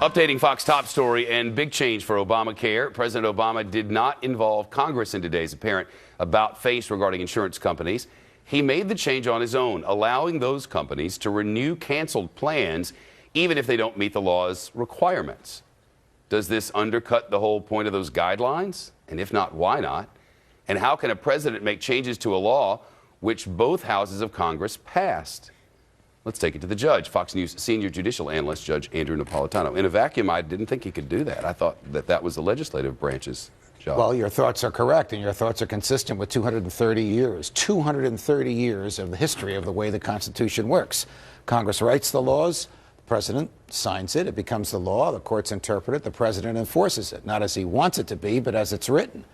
Updating Fox top story and big change for Obamacare. President Obama did not involve Congress in today's apparent about-face regarding insurance companies. He made the change on his own, allowing those companies to renew canceled plans even if they don't meet the law's requirements. Does this undercut the whole point of those guidelines? And if not, why not? And how can a president make changes to a law which both houses of Congress passed? Let's take it to the judge, Fox News senior judicial analyst, Judge Andrew Napolitano. In a vacuum, I didn't think he could do that. I thought that was the legislative branch's job. Well, your thoughts are correct, and your thoughts are consistent with 230 years. 230 years of the history of the way the Constitution works. Congress writes the laws, the president signs it, it becomes the law, the courts interpret it, the president enforces it, not as he wants it to be, but as it's written.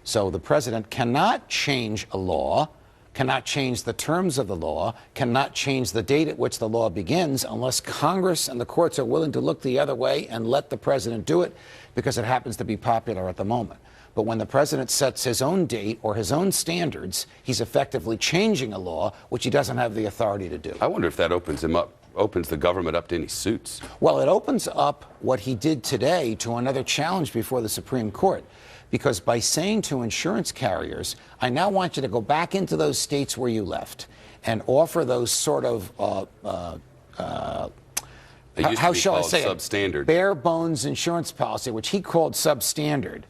So the president cannot change a law, cannot change the terms of the law, cannot change the date at which the law begins unless Congress and the courts are willing to look the other way and let the president do it because it happens to be popular at the moment. But when the president sets his own date or his own standards, he's effectively changing a law which he doesn't have the authority to do. I wonder if that opens the government up to any suits. Well, it opens up what he did today to another challenge before the Supreme Court. Because by saying to insurance carriers, I now want you to go back into those states where you left and offer those sort of, how shall I say it, substandard, bare bones insurance policy, which he called substandard.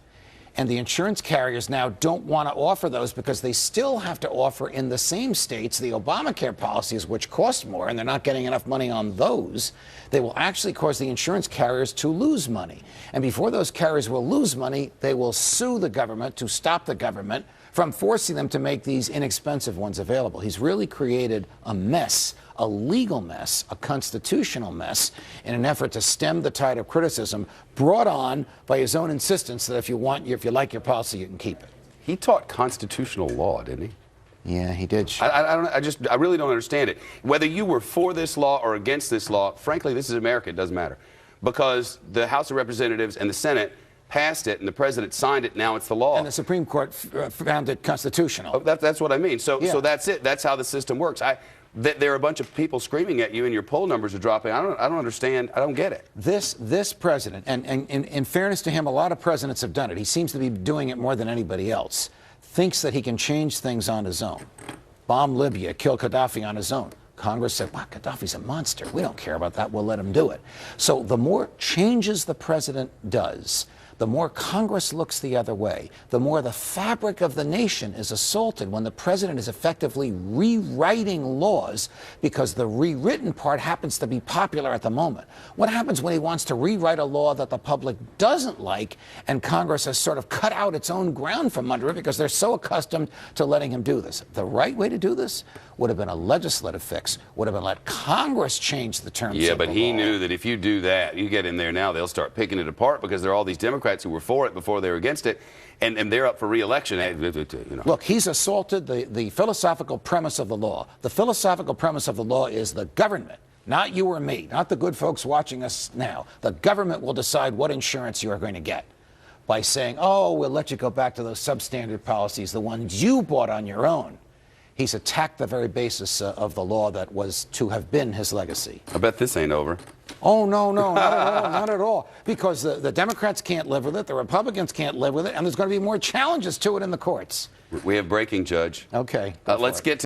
And the insurance carriers now don't want to offer those because they still have to offer in the same states the Obamacare policies, which cost more, and they're not getting enough money on those. They will actually cause the insurance carriers to lose money. And before those carriers will lose money, they will sue the government to stop the government from forcing them to make these inexpensive ones available. He's really created a mess, a legal mess, a constitutional mess, in an effort to stem the tide of criticism brought on by his own insistence that if you like your policy, you can keep it. He taught constitutional law, didn't he? Yeah, he did. I really don't understand it. Whether you were for this law or against this law, frankly, this is America. It doesn't matter. Because the House of Representatives and the Senate passed it and the president signed it. Now it's the law. And the Supreme Court found it constitutional. Oh, that's what I mean. So that's it. That's how the system works. There are a bunch of people screaming at you and your poll numbers are dropping. I don't understand. I don't get it. This president, and in fairness to him, a lot of presidents have done it. He seems to be doing it more than anybody else. Thinks that he can change things on his own. Bomb Libya, kill Gaddafi on his own. Congress said, wow, Gaddafi's a monster. We don't care about that. We'll let him do it. So the more changes the president does, the more Congress looks the other way, the more the fabric of the nation is assaulted when the president is effectively rewriting laws because the rewritten part happens to be popular at the moment. What happens when he wants to rewrite a law that the public doesn't like and Congress has sort of cut out its own ground from under it because they're so accustomed to letting him do this? The right way to do this would have been a legislative fix, would have been let Congress change the terms of the law. Yeah, but he knew that if you do that, you get in there now, they'll start picking it apart because there are all these Democrats who were for it before they were against it, and they're up for re-election. You know. Look, he's assaulted the philosophical premise of the law. The philosophical premise of the law is the government, not you or me, not the good folks watching us now. The government will decide what insurance you are going to get by saying, oh, we'll let you go back to those substandard policies, the ones you bought on your own. He's attacked the very basis of the law that was to have been his legacy. I bet this ain't over. Oh, no, not at all, not at all. Because the Democrats can't live with it, the Republicans can't live with it, and there's going to be more challenges to it in the courts. We have breaking, Judge. Okay. Let's get to